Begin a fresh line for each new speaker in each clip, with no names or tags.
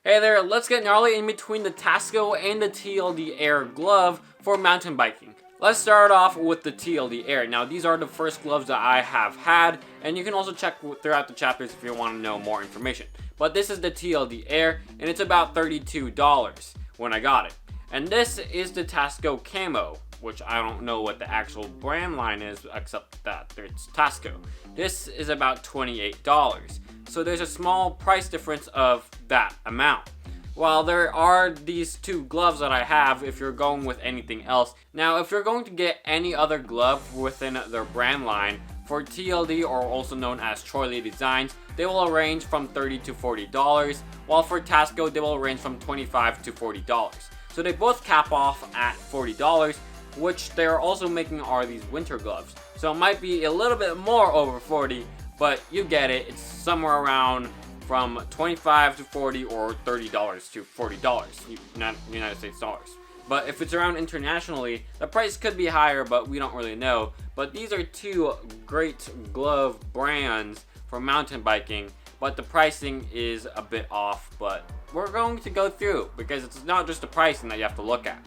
Hey there, let's get gnarly in between the Tasco and the TLD Air glove for mountain biking. Let's start off with the TLD Air. Now these are the first gloves that I have had, and you can also check throughout the chapters if you want to know more information. But this is the TLD Air, and it's about $32 when I got it. And this is the Tasco Camo, which I don't know what the actual brand line is, except that it's Tasco. This is about $28. So there's a small price difference of that amount. While there are these two gloves that I have if you're going with anything else. Now, if you're going to get any other glove within their brand line, for TLD, or also known as Troy Designs, they will range from $30 to $40, while for Tasco, they will range from $25 to $40. So they both cap off at $40, which they're also making are these winter gloves. So it might be a little bit more over 40, but you get it. It's somewhere around from 25 to 40 or $30 to $40 United States dollars. But if it's around internationally, the price could be higher, but we don't really know. But these are two great glove brands for mountain biking, but the pricing is a bit off, but we're going to go through because it's not just the pricing that you have to look at.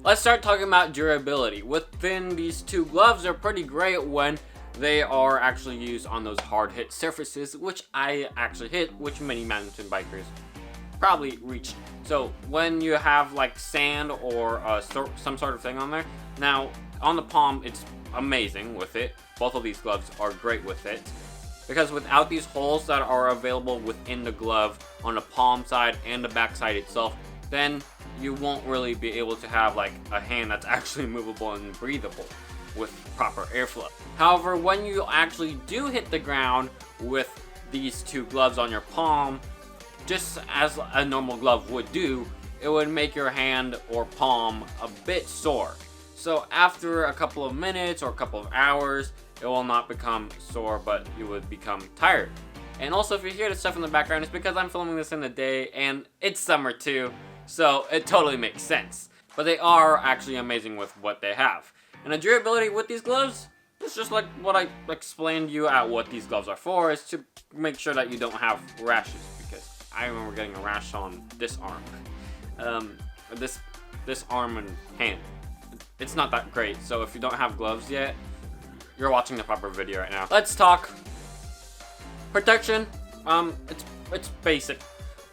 Let's start talking about durability. Within these two gloves, they're pretty great when they are actually used on those hard hit surfaces, which I actually hit, which many mountain bikers probably reached. So when you have like sand or some sort of thing on there, now on the palm it's amazing with it. Both of these gloves are great with it, because without these holes that are available within the glove on the palm side and the back side itself, then you won't really be able to have like a hand that's actually movable and breathable with proper airflow. However, when you actually do hit the ground with these two gloves on your palm, just as a normal glove would do, it would make your hand or palm a bit sore. So after a couple of minutes or a couple of hours, it will not become sore, but you would become tired. And also, if you hear the stuff in the background, it's because I'm filming this in the day and it's summer too, so it totally makes sense. But they are actually amazing with what they have. And the durability with these gloves, it's just like what I explained to you at what these gloves are for, is to make sure that you don't have rashes, because I remember getting a rash on this arm. This arm and hand. It's not that great, so if you don't have gloves yet, you're watching the proper video right now. Let's talk protection. It's basic,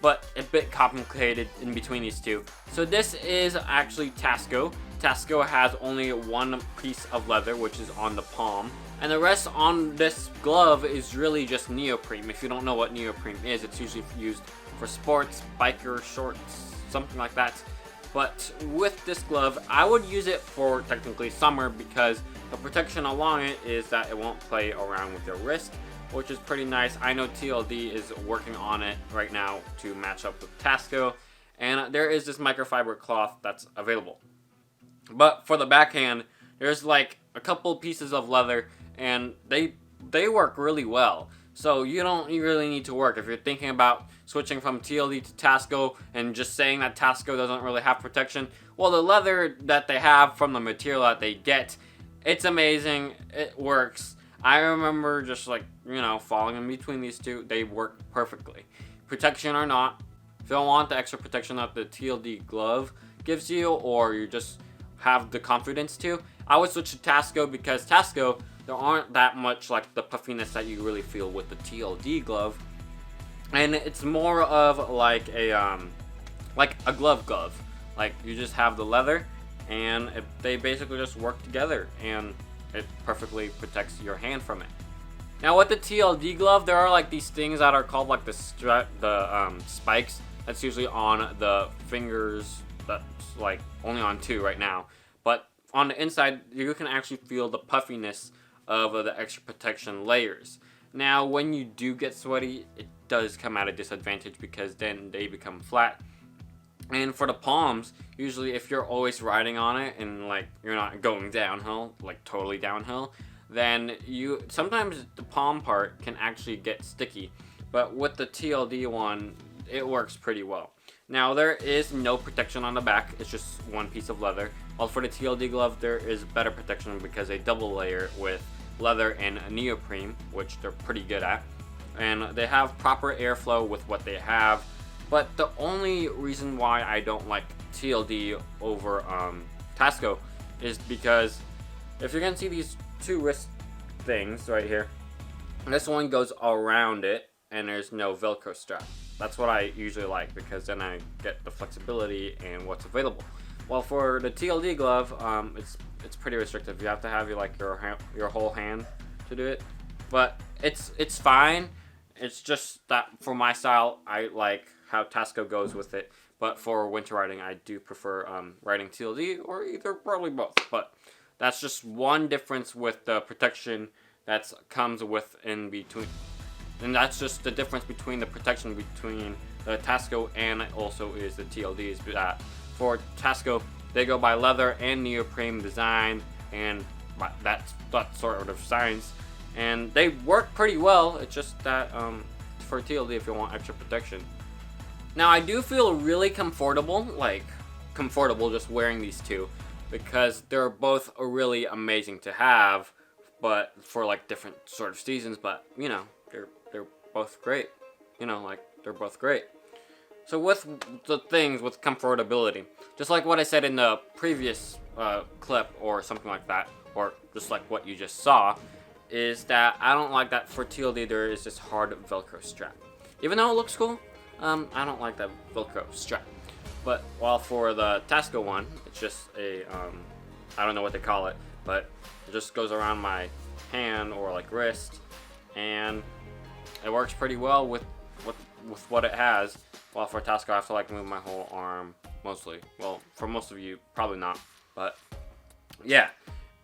but a bit complicated in between these two. So this is actually Tasco. Tasco has only one piece of leather, which is on the palm, and the rest on this glove is really just neoprene. If you don't know what neoprene is, it's usually used for sports, biker shorts, something like that. But with this glove, I would use it for technically summer, because the protection along it is that it won't play around with your wrist, which is pretty nice. I know TLD is working on it right now to match up with Tasco, and there is this microfiber cloth that's available. But for the backhand, there's like a couple pieces of leather, and they work really well. So you really need to work. If you're thinking about switching from TLD to Tasco and just saying that Tasco doesn't really have protection, well, the leather that they have from the material that they get, it's amazing. It works. I remember just like, falling in between these two. They work perfectly. Protection or not, if you don't want the extra protection that the TLD glove gives you, or you just have the confidence to, I would switch to Tasco, because Tasco, there aren't that much like the puffiness that you really feel with the TLD glove, and it's more of like a glove. Like you just have the leather, and they basically just work together, and it perfectly protects your hand from it. Now with the TLD glove, there are like these things that are called like the spikes. That's usually on the fingers. That's like only on two right now, but on the inside you can actually feel the puffiness of the extra protection layers. Now when you do get sweaty, it does come at a disadvantage, because then they become flat. And for the palms, usually if you're always riding on it and like you're not going downhill, like totally downhill, then sometimes the palm part can actually get sticky. But with the TLD one, it works pretty well. Now there is no protection on the back, it's just one piece of leather. While for the TLD glove, there is better protection because they double layer with leather and neoprene, which they're pretty good at. And they have proper airflow with what they have. But the only reason why I don't like TLD over Tasco is because if you're gonna see these two wrist things right here, this one goes around it and there's no Velcro strap. That's what I usually like, because then I get the flexibility and what's available. Well, for the TLD glove, it's pretty restrictive. You have to have your whole hand to do it, but it's fine. It's just that for my style, I like how Tasco goes with it. But for winter riding, I do prefer riding TLD, or either, probably both. But that's just one difference with the protection that comes with in between. And that's just the difference between the protection between the Tasco and also is the TLDs. That for Tasco, they go by leather and neoprene design, and that sort of science, and they work pretty well. It's just that for TLD, if you want extra protection. Now I do feel really comfortable just wearing these two, because they're both really amazing to have, but for like different sort of seasons. But you know, they're both great. You know, like, they're both great. So with the things with comfortability, just like what I said in the previous clip or something like that, or just like what you just saw, is that I don't like that for TLD there is this hard Velcro strap. Even though it looks cool, I don't like that Velcro strap. But while for the Tasco one, it's just a, I don't know what they call it, but it just goes around my hand or like wrist, and it works pretty well with what it has. While for Tasco, I have to like move my whole arm mostly. Well, for most of you, probably not, but yeah.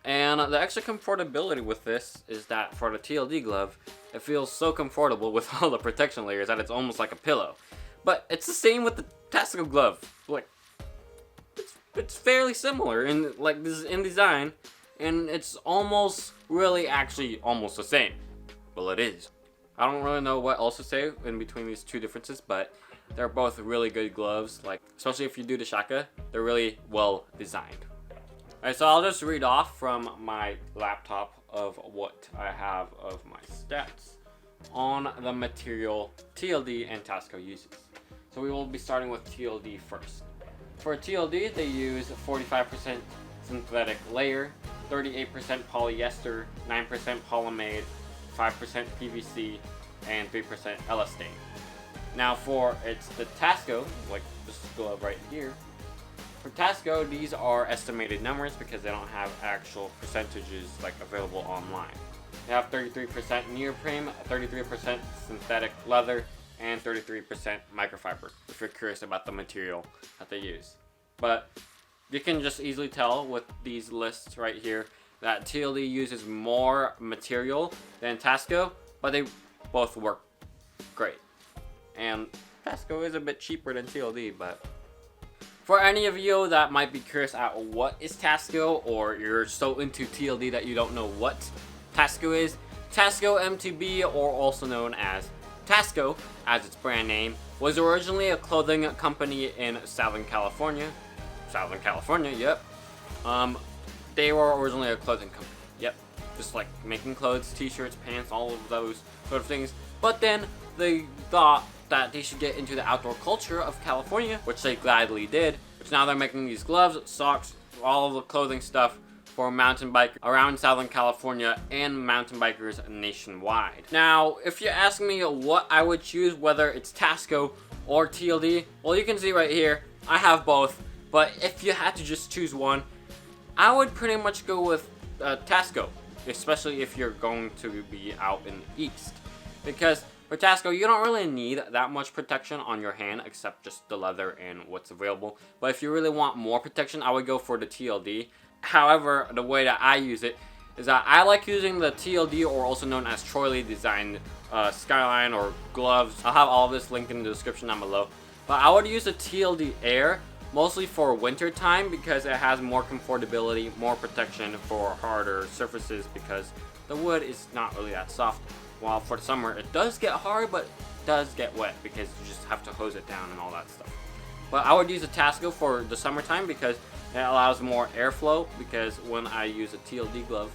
And the extra comfortability with this is that for the TLD glove, it feels so comfortable with all the protection layers that it's almost like a pillow. But it's the same with the Tasco glove. Like, it's fairly similar in design, and it's almost really actually almost the same. Well, it is. I don't really know what else to say in between these two differences, but they're both really good gloves. Like, especially if you do the shaka, they're really well designed. Alright, so I'll just read off from my laptop of what I have of my stats on the material TLD and Tasco uses. So we will be starting with TLD first. For TLD, they use 45% synthetic layer, 38% polyester, 9% polyamide, 5% PVC, and 3% elastane. Now for the Tasco, like this glove right here, for Tasco, these are estimated numbers because they don't have actual percentages like available online. They have 33% neoprene, 33% synthetic leather, and 33% microfiber, if you're curious about the material that they use. But you can just easily tell with these lists right here that TLD uses more material than Tasco, but they both work great. And Tasco is a bit cheaper than TLD, but for any of you that might be curious at what is Tasco, or you're so into TLD that you don't know what Tasco is, Tasco MTB, or also known as Tasco as its brand name, was originally a clothing company in Southern California. Southern California, yep. They were originally a clothing company, yep. Just like making clothes, t-shirts, pants, all of those sort of things. But then they thought that they should get into the outdoor culture of California, which they gladly did, which now they're making these gloves, socks, all of the clothing stuff for mountain bikers around Southern California and mountain bikers nationwide. Now, if you ask me what I would choose, whether it's Tasco or TLD, well, you can see right here, I have both, but if you had to just choose one, I would pretty much go with Tasco, especially if you're going to be out in the East. Because for Tasco, you don't really need that much protection on your hand except just the leather and what's available. But if you really want more protection, I would go for the TLD. However, the way that I use it is that I like using the TLD, or also known as Troy designed Skyline or gloves. I'll have all of this linked in the description down below. But I would use the TLD Air mostly for winter time because it has more comfortability, more protection for harder surfaces because the wood is not really that soft. While for the summer, it does get hard, but it does get wet because you just have to hose it down and all that stuff. But I would use a Tasco for the summertime because it allows more airflow, because when I use a TLD glove,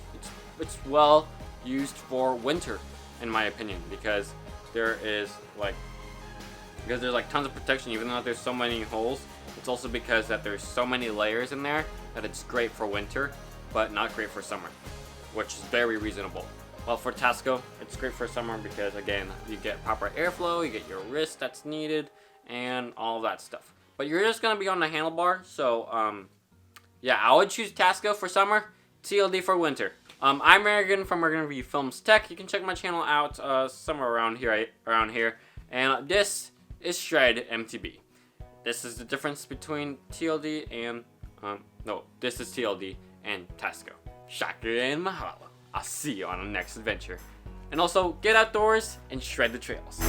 it's well used for winter, in my opinion, because there is like because there's like tons of protection even though there's so many holes. It's also because that there's so many layers in there that it's great for winter, but not great for summer, which is very reasonable. Well, for Tasco, it's great for summer because, again, you get proper airflow, you get your wrist that's needed, and all of that stuff. But you're just going to be on the handlebar, so, yeah, I would choose Tasco for summer, TLD for winter. I'm Reagan from ReaganVFilms Tech. You can check my channel out somewhere around here. And this is ShredMTB. This is the difference between TLD and, this is TLD and Tasco. Shaka and mahalo. I'll see you on the next adventure. And also, get outdoors and shred the trails.